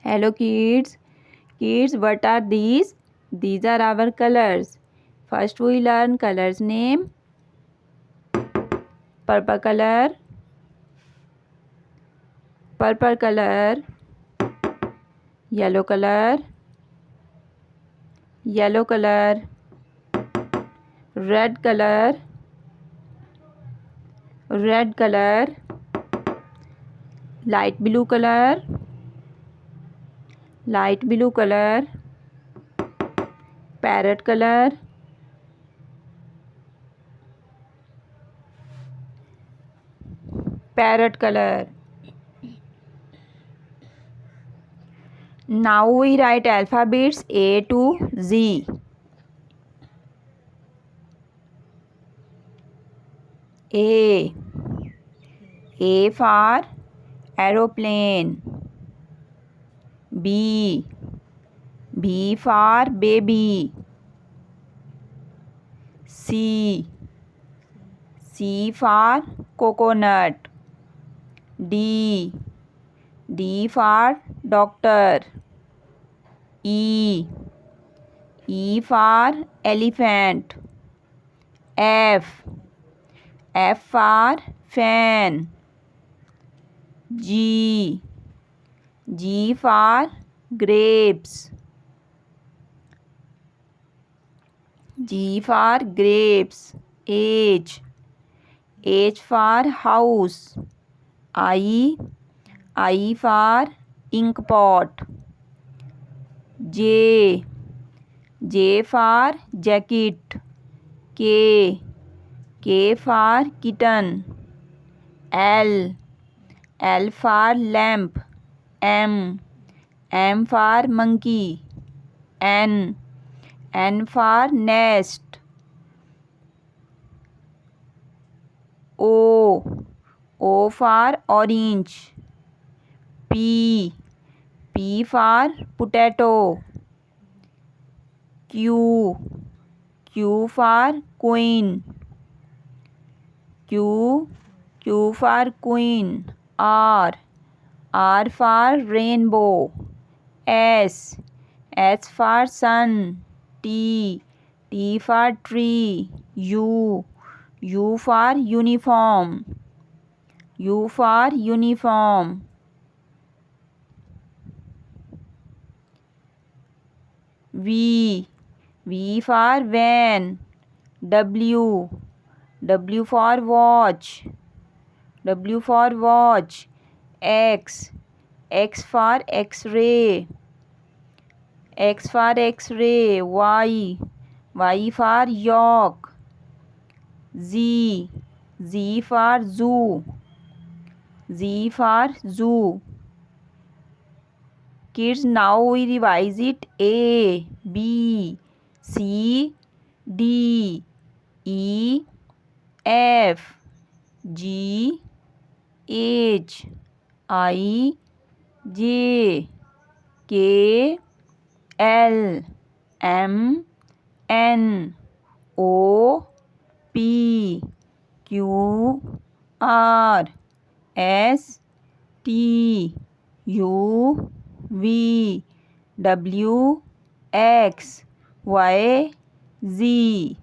Hello kids. Kids, what are these? These are our colors. First we learn colors name. Purple color. Purple color. Yellow color. Yellow color. Red color. Red color. Light blue color. Light blue color. Parrot color. Parrot color. Now we write alphabets A to Z. A. A for aeroplane. B. B for baby. C. C for coconut. D. D for doctor. E. E for elephant. F. F for fan. G. G for grapes. G for grapes. H. H for house. I. I for ink pot. J. J for jacket. K. K for kitten. L. L for lamp. M. M for monkey. N. N for nest. O. O for orange. P. P for potato. Q. Q for queen. Q. Q for queen. R. R for rainbow. S. S for sun. T. T for tree. U. U for uniform. U for uniform. V. V for van. W. W for watch. W for watch. X. X for X-ray. X for X-ray. Y. Y for york. Z. Z for zoo. Z for zoo. Kids, now we revise it. A, B, C, D, E, F, G, H, I, J, K, L, M, N, O, P, Q, R, S, T, U, V, W, X, Y, Z.